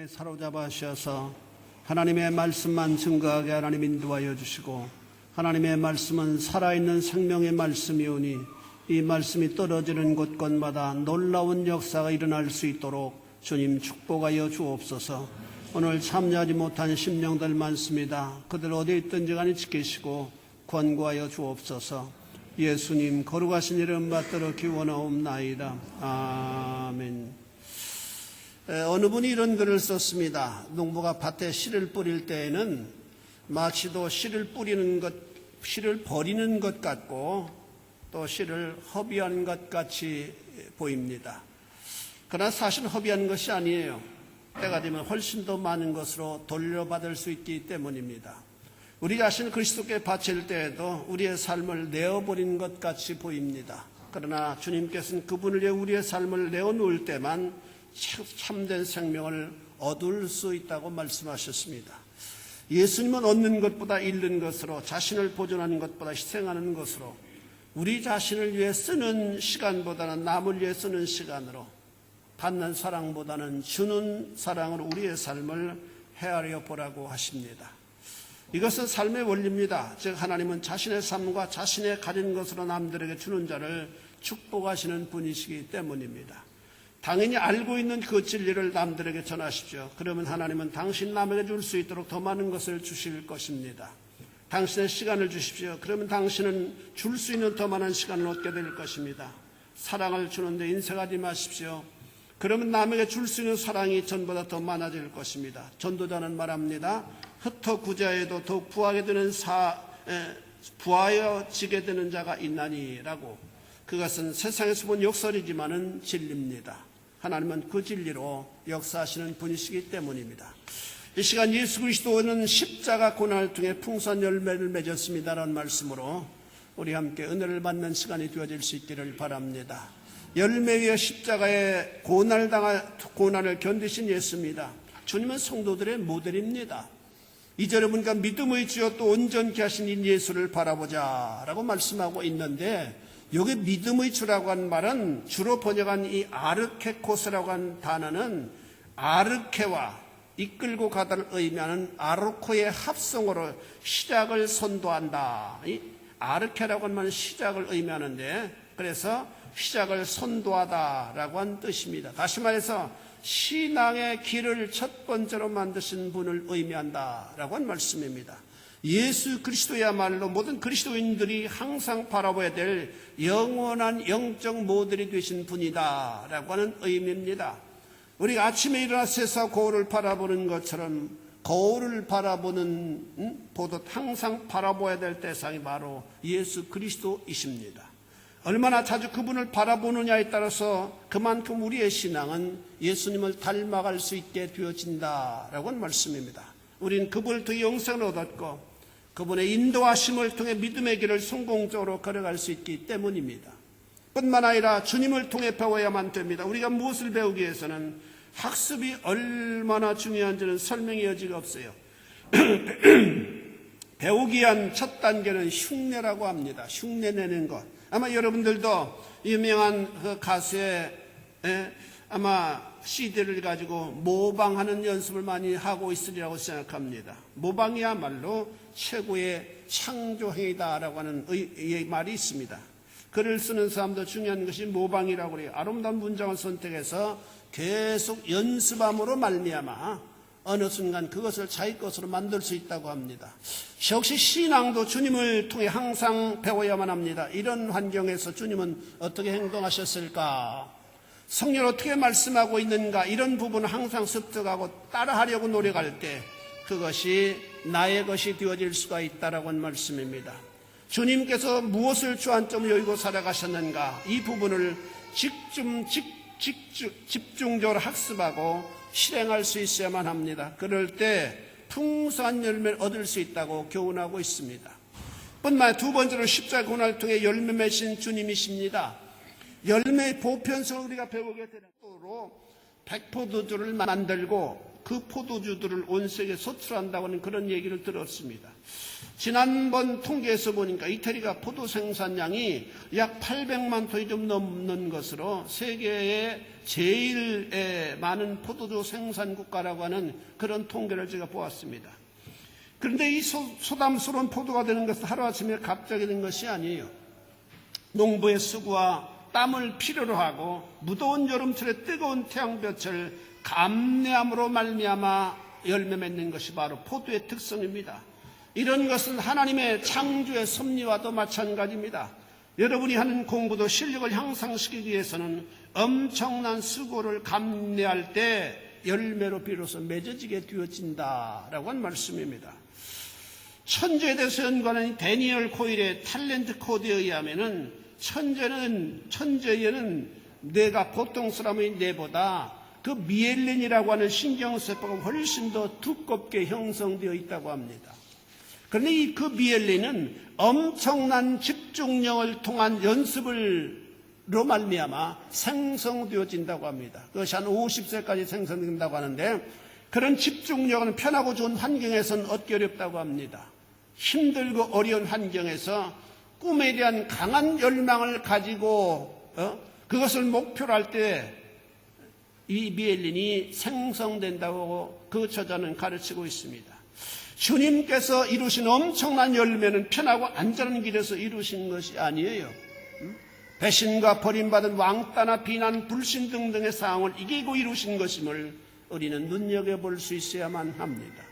성령에 사로잡아 하셔서 하나님의 말씀만 증거하게 하나님 인도하여 주시고, 하나님의 말씀은 살아있는 생명의 말씀이오니 이 말씀이 떨어지는 곳곳마다 놀라운 역사가 일어날 수 있도록 주님 축복하여 주옵소서. 오늘 참여하지 못한 심령들 많습니다. 그들 어디 있든지 간에 지키시고 권고하여 주옵소서. 예수님 거룩하신 이름 받들어 기원하옵나이다. 아멘. 어느 분이 이런 글을 썼습니다. 농부가 밭에 씨를 뿌릴 때에는 마치도 씨를 버리는 것 같고 또 씨를 허비하는 것 같이 보입니다. 그러나 사실 허비하는 것이 아니에요. 때가 되면 훨씬 더 많은 것으로 돌려받을 수 있기 때문입니다. 우리 자신을 그리스도께 바칠 때에도 우리의 삶을 내어버리는 것 같이 보입니다. 그러나 주님께서는 그분을 위해 우리의 삶을 내어놓을 때만 참된 생명을 얻을 수 있다고 말씀하셨습니다. 예수님은 얻는 것보다 잃는 것으로, 자신을 보존하는 것보다 희생하는 것으로, 우리 자신을 위해 쓰는 시간보다는 남을 위해 쓰는 시간으로, 받는 사랑보다는 주는 사랑으로 우리의 삶을 헤아려 보라고 하십니다. 이것은 삶의 원리입니다. 즉 하나님은 자신의 삶과 자신의 가진 것으로 남들에게 주는 자를 축복하시는 분이시기 때문입니다. 당연히 알고 있는 그 진리를 남들에게 전하십시오. 그러면 하나님은 당신 남에게 줄 수 있도록 더 많은 것을 주실 것입니다. 당신의 시간을 주십시오. 그러면 당신은 줄 수 있는 더 많은 시간을 얻게 될 것입니다. 사랑을 주는데 인색하지 마십시오. 그러면 남에게 줄 수 있는 사랑이 전보다 더 많아질 것입니다. 전도자는 말합니다. 흩어 구자에도 더욱 부하여지게 되는 자가 있나니라고. 그것은 세상에서 본 역설이지만은 진리입니다. 하나님은 그 진리로 역사하시는 분이시기 때문입니다. 이 시간 예수 그리스도는 십자가 고난을 통해 풍성한 열매를 맺었습니다라는 말씀으로 우리 함께 은혜를 받는 시간이 되어질 수 있기를 바랍니다. 열매 위에 십자가의 고난을 견디신 예수입니다. 주님은 성도들의 모델입니다. 2절에 보니까 믿음의 주여 또 온전케 하신 이 예수를 바라보자 라고 말씀하고 있는데, 여기 믿음의 주라고 한 말은 주로 번역한 이 아르케코스라고 한 단어는 아르케와 이끌고 가다를 의미하는 아르코의 합성어로 시작을 선도한다. 이 아르케라고 하는 말은 시작을 의미하는데, 그래서 시작을 선도하다라고 한 뜻입니다. 다시 말해서 신앙의 길을 첫 번째로 만드신 분을 의미한다라고 한 말씀입니다. 예수 그리스도야말로 모든 그리스도인들이 항상 바라봐야 될 영원한 영적 모델이 되신 분이다라고 하는 의미입니다. 우리가 아침에 일어나 새사 거울을 바라보는 것처럼 거울을 바라보는 보듯 항상 바라봐야 될 대상이 바로 예수 그리스도이십니다. 얼마나 자주 그분을 바라보느냐에 따라서 그만큼 우리의 신앙은 예수님을 닮아갈 수 있게 되어진다라고 하는 말씀입니다. 우리는 그분을 통해 영생을 얻었고 그분의 인도하심을 통해 믿음의 길을 성공적으로 걸어갈 수 있기 때문입니다. 뿐만 아니라 주님을 통해 배워야만 됩니다. 우리가 무엇을 배우기 위해서는 학습이 얼마나 중요한지는 설명의 여지가 없어요. 배우기 위한 첫 단계는 흉내라고 합니다. 흉내내는 것. 아마 여러분들도 유명한 그 가수의 아마 CD를 가지고 모방하는 연습을 많이 하고 있으리라고 생각합니다. 모방이야말로 최고의 창조행위다라고 하는 말이 있습니다. 글을 쓰는 사람도 중요한 것이 모방이라고 그래요. 아름다운 문장을 선택해서 계속 연습함으로 말미암아 어느 순간 그것을 자기 것으로 만들 수 있다고 합니다. 역시 신앙도 주님을 통해 항상 배워야만 합니다. 이런 환경에서 주님은 어떻게 행동하셨을까? 성령 어떻게 말씀하고 있는가? 이런 부분을 항상 습득하고 따라하려고 노력할 때 그것이 나의 것이 되어질 수가 있다라고 하는 말씀입니다. 주님께서 무엇을 주안점을 여기고 살아가셨는가? 이 부분을 집중적으로 학습하고 실행할 수 있어야만 합니다. 그럴 때 풍성한 열매를 얻을 수 있다고 교훈하고 있습니다. 뿐만 아니라 두 번째로 십자가 고난을 통해 열매 맺으신 주님이십니다. 열매의 보편성을 우리가 배우게 되는 거로 백포도주를 만들고 그 포도주들을 온 세계에 소출한다고 하는 그런 얘기를 들었습니다. 지난번 통계에서 보니까 이태리가 포도 생산량이 약 800만 톤이 좀 넘는 것으로 세계의 제일 많은 포도주 생산 국가라고 하는 그런 통계를 제가 보았습니다. 그런데 이 소담스러운 포도가 되는 것은 하루아침에 갑자기 된 것이 아니에요. 농부의 수고와 땀을 필요로 하고 무더운 여름철에 뜨거운 태양볕을 감내함으로 말미암아 열매 맺는 것이 바로 포도의 특성입니다. 이런 것은 하나님의 창조의 섭리와도 마찬가지입니다. 여러분이 하는 공부도 실력을 향상시키기 위해서는 엄청난 수고를 감내할 때 열매로 비로소 맺어지게 되어진다라고 하는 말씀입니다. 천재에 대해서 연구하는 데니얼 코일의 탤런트 코드에 의하면은 천재에는 내가 보통 사람의 뇌보다 그 미엘린이라고 하는 신경세포가 훨씬 더 두껍게 형성되어 있다고 합니다. 그런데 그 미엘린은 엄청난 집중력을 통한 연습으로 말미암아 생성되어진다고 합니다. 그것이 한 50세까지 생성된다고 하는데 그런 집중력은 편하고 좋은 환경에서는 얻기 어렵다고 합니다. 힘들고 어려운 환경에서 꿈에 대한 강한 열망을 가지고 그것을 목표로 할 때 이 미엘린이 생성된다고 그 저자는 가르치고 있습니다. 주님께서 이루신 엄청난 열매는 편하고 안전한 길에서 이루신 것이 아니에요. 배신과 버림받은 왕따나 비난, 불신 등등의 상황을 이기고 이루신 것임을 우리는 눈여겨볼 수 있어야만 합니다.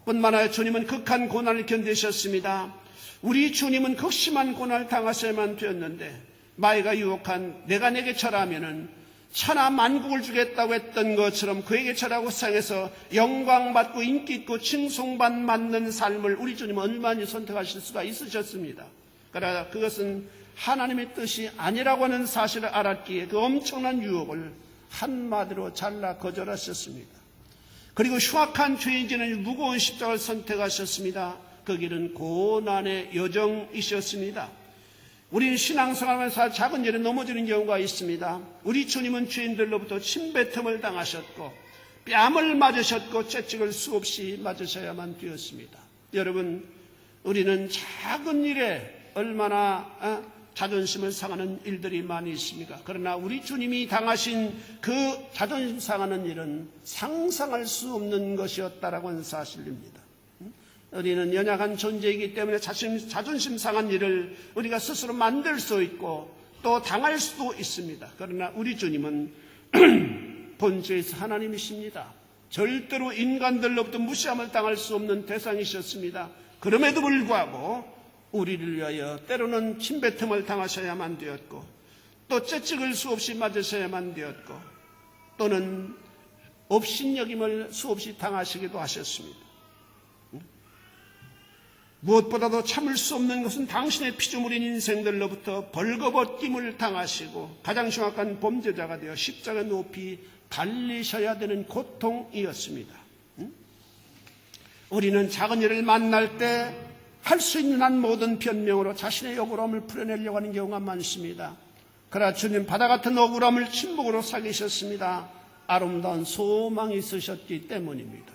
뿐만 아니라 주님은 극한 고난을 견디셨습니다. 우리 주님은 극심한 고난을 당하셔야만 되었는데 마귀가 유혹한 내가 내게 절하면은 천하 만국을 주겠다고 했던 것처럼 그에게 절하고 세상에서 영광받고 인기 있고 칭송받는 삶을 우리 주님은 얼마나 선택하실 수가 있으셨습니다. 그러나 그것은 하나님의 뜻이 아니라고 하는 사실을 알았기에 그 엄청난 유혹을 한마디로 잘라 거절하셨습니다. 그리고 흉악한 죄인 지는 무거운 십자가를 선택하셨습니다. 그 길은 고난의 여정이셨습니다. 우리는 신앙생활하면서 작은 일에 넘어지는 경우가 있습니다. 우리 주님은 죄인들로부터 침뱉음을 당하셨고 뺨을 맞으셨고 채찍을 수없이 맞으셔야만 되었습니다. 여러분, 우리는 작은 일에 얼마나 자존심을 상하는 일들이 많이 있습니까? 그러나 우리 주님이 당하신 그 자존심 상하는 일은 상상할 수 없는 것이었다라고 하는 사실입니다. 우리는 연약한 존재이기 때문에 자존심 상한 일을 우리가 스스로 만들 수 있고 또 당할 수도 있습니다. 그러나 우리 주님은 본체에서 하나님이십니다. 절대로 인간들로부터 무시함을 당할 수 없는 대상이셨습니다. 그럼에도 불구하고 우리를 위하여 때로는 침뱉음을 당하셔야만 되었고 또 채찍을 수없이 맞으셔야만 되었고 또는 업신여김을 수없이 당하시기도 하셨습니다. 무엇보다도 참을 수 없는 것은 당신의 피조물인 인생들로부터 벌거벗김을 당하시고 가장 흉악한 범죄자가 되어 십자가 높이 달리셔야 되는 고통이었습니다. 우리는 작은 일을 만날 때 할 수 있는 한 모든 변명으로 자신의 억울함을 풀어내려고 하는 경우가 많습니다. 그러나 주님 바다 같은 억울함을 침묵으로 사귀셨습니다. 아름다운 소망이 있으셨기 때문입니다.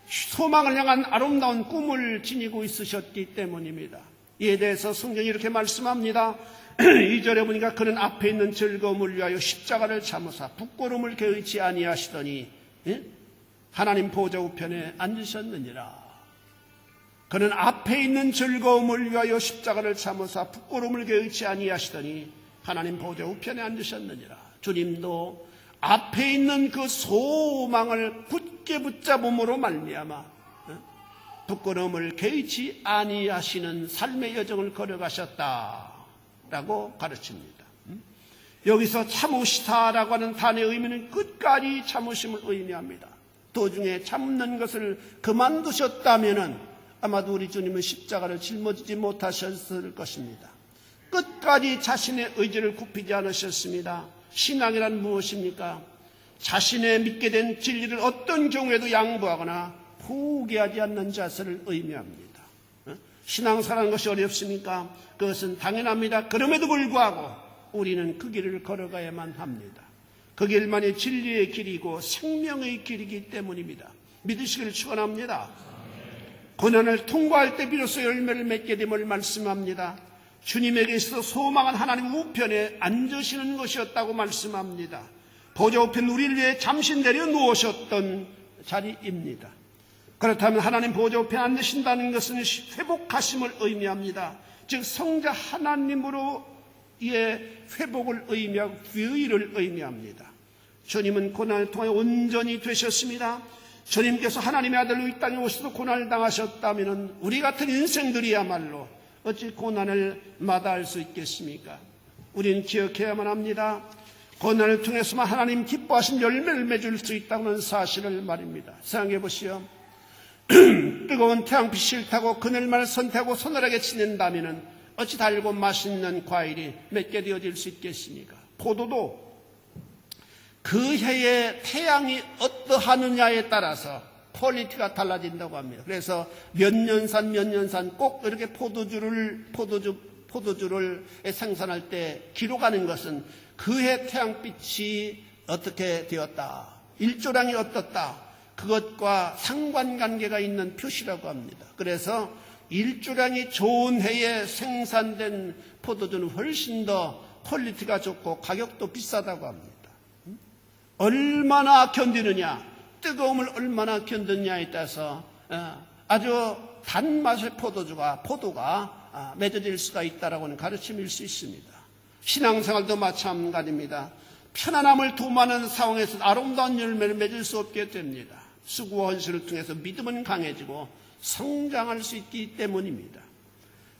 소망을 향한 아름다운 꿈을 지니고 있으셨기 때문입니다. 이에 대해서 성경이 이렇게 말씀합니다. 2절에 보니까 그는 앞에 있는 즐거움을 위하여 십자가를 참으사 부끄러움을 개의치 아니하시더니 하나님 보좌 우편에 앉으셨느니라. 그는 앞에 있는 즐거움을 위하여 십자가를 참으사 부끄러움을 개의치 아니하시더니 하나님 보좌 우편에 앉으셨느니라. 주님도 앞에 있는 그 소망을 굳게 붙잡음으로 말미암아 부끄러움을 개의치 아니하시는 삶의 여정을 걸어가셨다라고 가르칩니다. 여기서 참으시다라고 하는 단어의 의미는 끝까지 참으심을 의미합니다. 도중에 참는 것을 그만두셨다면은 아마도 우리 주님은 십자가를 짊어지지 못하셨을 것입니다. 끝까지 자신의 의지를 굽히지 않으셨습니다. 신앙이란 무엇입니까? 자신의 믿게 된 진리를 어떤 경우에도 양보하거나 포기하지 않는 자세를 의미합니다. 신앙생활하는 것이 어렵습니까? 그것은 당연합니다. 그럼에도 불구하고 우리는 그 길을 걸어가야만 합니다. 그 길만이 진리의 길이고 생명의 길이기 때문입니다. 믿으시기를 축원합니다. 고난을 통과할 때 비로소 열매를 맺게 됨을 말씀합니다. 주님에게 있어서 소망은 하나님 우편에 앉으시는 것이었다고 말씀합니다. 보좌 우편 우리를 위해 잠시 내려놓으셨던 자리입니다. 그렇다면 하나님 보좌 우편에 앉으신다는 것은 회복하심을 의미합니다. 즉 성자 하나님으로의 회복을 의미하고 귀의를 의미합니다. 주님은 고난을 통해 온전히 되셨습니다. 주님께서 하나님의 아들로 이 땅에 오셔서 고난을 당하셨다면 우리 같은 인생들이야말로 어찌 고난을 마다할 수 있겠습니까? 우리는 기억해야만 합니다. 고난을 통해서만 하나님 기뻐하신 열매를 맺을 수 있다는 사실을 말입니다. 생각해 보시오. 뜨거운 태양빛 싫다고 그늘만을 선택하고 서늘하게 지낸다면 어찌 달고 맛있는 과일이 맺게 되어질 수 있겠습니까? 포도도 그 해에 태양이 어떠하느냐에 따라서 퀄리티가 달라진다고 합니다. 그래서 몇 년산 꼭 이렇게 포도주를 생산할 때 기록하는 것은 그해 태양빛이 어떻게 되었다, 일조량이 어떻다, 그것과 상관관계가 있는 표시라고 합니다. 그래서 일조량이 좋은 해에 생산된 포도주는 훨씬 더 퀄리티가 좋고 가격도 비싸다고 합니다. 얼마나 견디느냐, 뜨거움을 얼마나 견디느냐에 따라서 아주 단맛의 포도가 맺어질 수가 있다라고는 가르침일 수 있습니다. 신앙생활도 마찬가지입니다. 편안함을 도모하는 상황에서 아름다운 열매를 맺을 수 없게 됩니다. 수고와 헌신을 통해서 믿음은 강해지고 성장할 수 있기 때문입니다.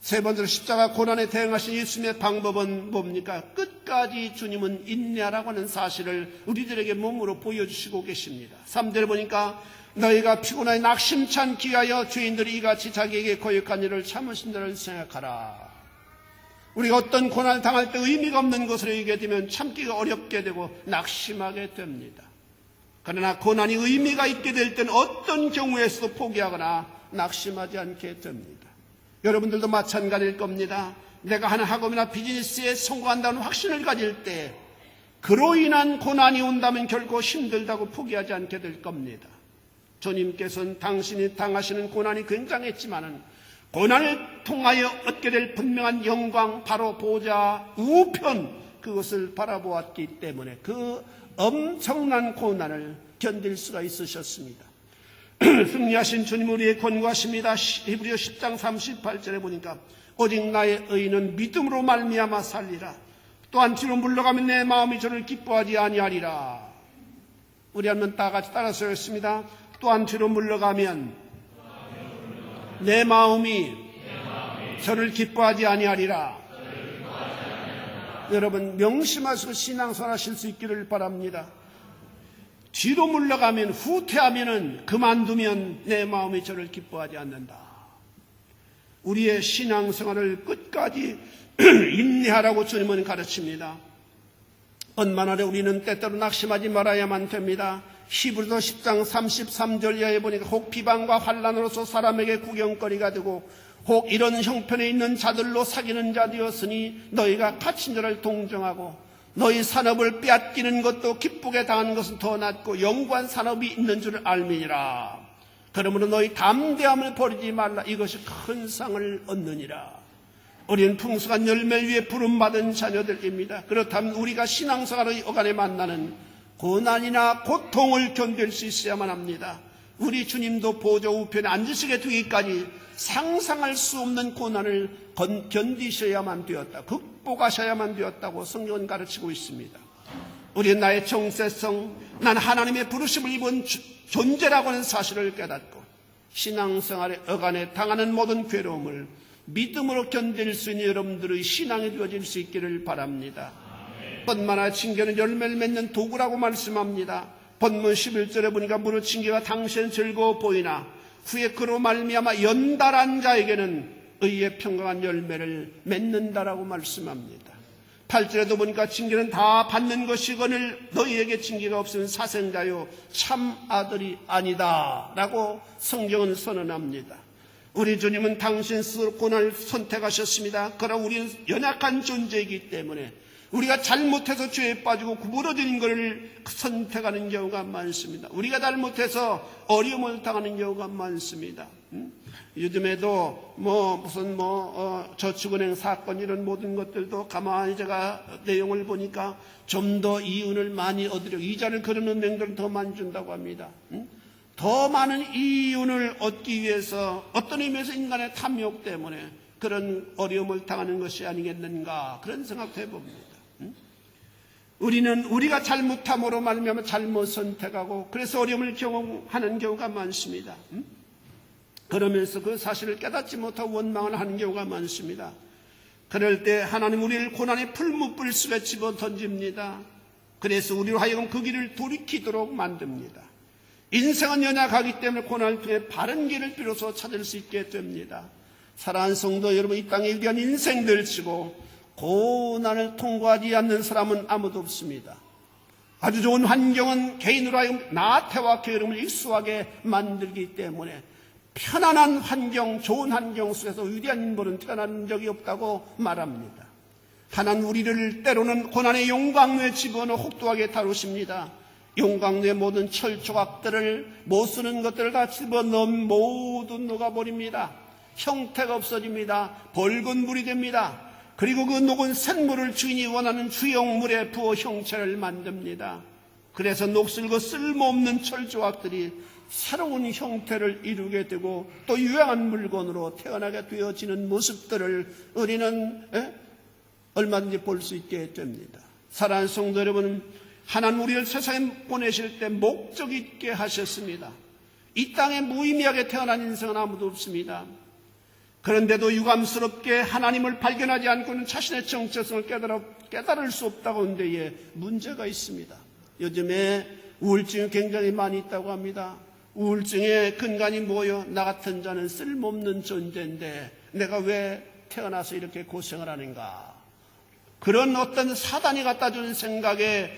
세 번째로 십자가 고난에 대응하신 예수님의 방법은 뭡니까? 끝까지 주님은 인내하라고 하는 사실을 우리들에게 몸으로 보여주시고 계십니다. 3절에 보니까 너희가 피곤하여 낙심치 기하여 죄인들이 이같이 자기에게 거역한 일을 참으신 자를 생각하라. 우리가 어떤 고난을 당할 때 의미가 없는 것을 얘기하게 되면 참기가 어렵게 되고 낙심하게 됩니다. 그러나 고난이 의미가 있게 될 때는 어떤 경우에서도 포기하거나 낙심하지 않게 됩니다. 여러분들도 마찬가지일 겁니다. 내가 하는 학업이나 비즈니스에 성공한다는 확신을 가질 때 그로 인한 고난이 온다면 결코 힘들다고 포기하지 않게 될 겁니다. 주님께서는 당신이 당하시는 고난이 굉장했지만은 고난을 통하여 얻게 될 분명한 영광, 바로 보좌 우편, 그것을 바라보았기 때문에 그 엄청난 고난을 견딜 수가 있으셨습니다. 승리하신 주님 우리의 권고하십니다. 히브리서 10장 38절에 보니까 오직 나의 의는 믿음으로 말미암아 살리라. 또한 뒤로 물러가면 내 마음이 저를 기뻐하지 아니하리라. 우리 한번 다 같이 따라서 했습니다. 또한 뒤로 물러가면 내 마음이 저를 기뻐하지 아니하리라. 여러분 명심하시고 신앙생활 하실 수 있기를 바랍니다. 뒤로 물러가면, 후퇴하면, 그만두면 내 마음이 저를 기뻐하지 않는다. 우리의 신앙생활을 끝까지 인내하라고 주님은 가르칩니다. 언만하래 우리는 때때로 낙심하지 말아야만 됩니다. 히브리서 10장 33절 이하에 보니까 혹 비방과 환난으로서 사람에게 구경거리가 되고 혹 이런 형편에 있는 자들로 사귀는 자 되었으니 너희가 갇힌 자를 동정하고 너희 산업을 빼앗기는 것도 기쁘게 당하는 것은 더 낫고 영구한 산업이 있는 줄 알미니라. 그러므로 너희 담대함을 버리지 말라. 이것이 큰 상을 얻느니라. 우리는 풍성한 열매를 위해 부름받은 자녀들입니다. 그렇다면 우리가 신앙생활의 어간에 만나는 고난이나 고통을 견딜 수 있어야만 합니다. 우리 주님도 보좌 우편에 앉으시게 되기까지 상상할 수 없는 고난을 견디셔야만 되었다. 극복하셔야만 되었다고 성경은 가르치고 있습니다. 우리는 나의 정체성, 난 하나님의 부르심을 입은 존재라고 하는 사실을 깨닫고 신앙생활의 어간에 당하는 모든 괴로움을 믿음으로 견딜 수 있는 여러분들의 신앙이 되어질 수 있기를 바랍니다. 뿐만 징계는 열매를 맺는 도구라고 말씀합니다. 본문 11절에 보니까 무릇 징계가 당시엔 즐거워 보이나 후에 그로 말미암아 연달한 자에게는 의의 평강한 열매를 맺는다라고 말씀합니다. 8절에도 보니까 징계는 다 받는 것이거늘 너희에게 징계가 없으면 사생자요 참 아들이 아니다 라고 성경은 선언합니다. 우리 주님은 당신 스스로 고난을 선택하셨습니다. 그러나 우리는 연약한 존재이기 때문에 우리가 잘못해서 죄에 빠지고 구부러지는 것을 선택하는 경우가 많습니다. 우리가 잘못해서 어려움을 당하는 경우가 많습니다. 요즘에도 무슨 저축은행 사건 이런 모든 것들도 가만히 제가 내용을 보니까 좀 더 이윤을 많이 얻으려고 이자를 그런 은행들은 더 많이 준다고 합니다. 더 많은 이윤을 얻기 위해서 어떤 의미에서 인간의 탐욕 때문에 그런 어려움을 당하는 것이 아니겠는가 그런 생각도 해봅니다. 우리는 우리가 잘못함으로 말미암아 잘못 선택하고 그래서 어려움을 경험하는 경우가 많습니다. 그러면서 그 사실을 깨닫지 못하고 원망을 하는 경우가 많습니다. 그럴 때 하나님 우리를 고난의 풀무불 속에 집어 던집니다. 그래서 우리로 하여금 그 길을 돌이키도록 만듭니다. 인생은 연약하기 때문에 고난을 통해 바른 길을 비로소 찾을 수 있게 됩니다. 사랑하는 성도 여러분, 이 땅에 위대한 인생들 치고 고난을 통과하지 않는 사람은 아무도 없습니다. 아주 좋은 환경은 개인으로 하여금 나태와 게으름을 익수하게 만들기 때문에 편안한 환경, 좋은 환경 속에서 위대한 인물은 태어난 적이 없다고 말합니다. 하나님 우리를 때로는 고난의 용광로에 집어넣어 혹독하게 다루십니다. 용광로의 모든 철조각들을 못 쓰는 것들을 다 집어넣으면 모두 녹아버립니다. 형태가 없어집니다. 붉은 물이 됩니다. 그리고 그 녹은 샘물을 주인이 원하는 주용물에 부어 형체를 만듭니다. 그래서 녹슬고 쓸모없는 철조각들이 새로운 형태를 이루게 되고 또 유용한 물건으로 태어나게 되어지는 모습들을 우리는 얼마든지 볼 수 있게 됩니다. 사랑하는 성도 여러분, 하나님 우리를 세상에 보내실 때 목적 있게 하셨습니다. 이 땅에 무의미하게 태어난 인생은 아무도 없습니다. 그런데도 유감스럽게 하나님을 발견하지 않고는 자신의 정체성을 깨달을 수 없다고 하는 데에 문제가 있습니다. 요즘에 우울증이 굉장히 많이 있다고 합니다. 우울증의 근간이 뭐요? 나 같은 자는 쓸모없는 존재인데 내가 왜 태어나서 이렇게 고생을 하는가? 그런 어떤 사단이 갖다 준 생각에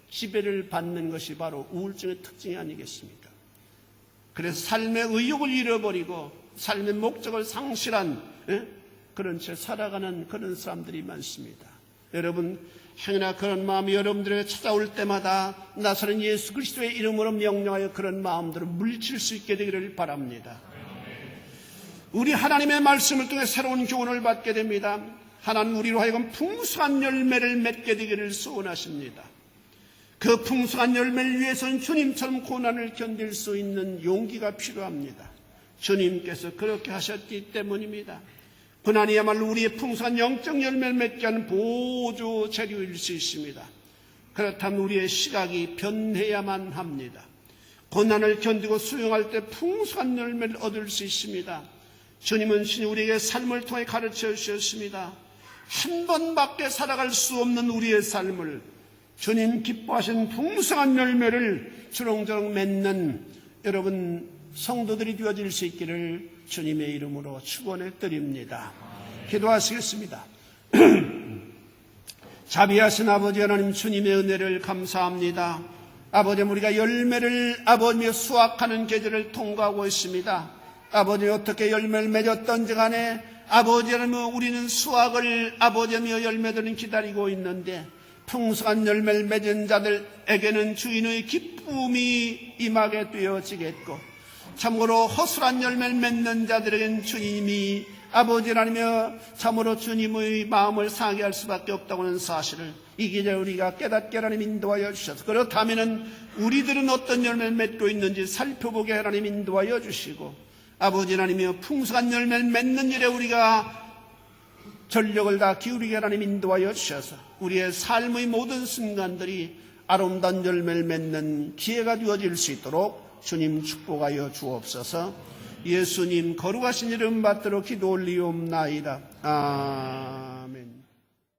지배를 받는 것이 바로 우울증의 특징이 아니겠습니까? 그래서 삶의 의욕을 잃어버리고 삶의 목적을 상실한 그런 채 살아가는 그런 사람들이 많습니다. 여러분, 행여나 그런 마음이 여러분들에게 찾아올 때마다 나사렛 예수 그리스도의 이름으로 명령하여 그런 마음들을 물리칠 수 있게 되기를 바랍니다. 우리 하나님의 말씀을 통해 새로운 교훈을 받게 됩니다. 하나님 우리로 하여금 풍성한 열매를 맺게 되기를 소원하십니다. 그 풍성한 열매를 위해서는 주님처럼 고난을 견딜 수 있는 용기가 필요합니다. 주님께서 그렇게 하셨기 때문입니다. 고난이야말로 우리의 풍성한 영적 열매를 맺게 하는 보조 재료일 수 있습니다. 그렇다면 우리의 시각이 변해야만 합니다. 고난을 견디고 수용할 때 풍성한 열매를 얻을 수 있습니다. 주님은 신이 우리에게 삶을 통해 가르쳐 주셨습니다. 한 번밖에 살아갈 수 없는 우리의 삶을 주님 기뻐하신 풍성한 열매를 주렁주렁 맺는 여러분 성도들이 되어질 수 있기를 주님의 이름으로 축원해 드립니다. 기도하시겠습니다. 자비하신 아버지 하나님, 주님의 은혜를 감사합니다. 아버님, 우리가 열매를 아버님의 수확하는 계절을 통과하고 있습니다. 아버님, 어떻게 열매를 맺었던지 간에 아버지 하나님, 우리는 수확을 아버지의 열매들은 기다리고 있는데 풍성한 열매를 맺은 자들에게는 주인의 기쁨이 임하게 되어지겠고, 참으로 허술한 열매를 맺는 자들에게는 주님이 아버지 하나님이여 참으로 주님의 마음을 상하게 할 수밖에 없다고 하는 사실을 이 기절 우리가 깨닫게 하나님 인도하여 주셔서, 그렇다면 우리들은 어떤 열매를 맺고 있는지 살펴보게 하나님 인도하여 주시고, 아버지 하나님이여 풍성한 열매를 맺는 일에 우리가 전력을 다 기울이게 하나님 인도하여 주셔서 우리의 삶의 모든 순간들이 아름다운 열매를 맺는 기회가 되어질 수 있도록 주님 축복하여 주옵소서. 예수님 거룩하신 이름 받들어 기도 올리옵나이다. 아멘.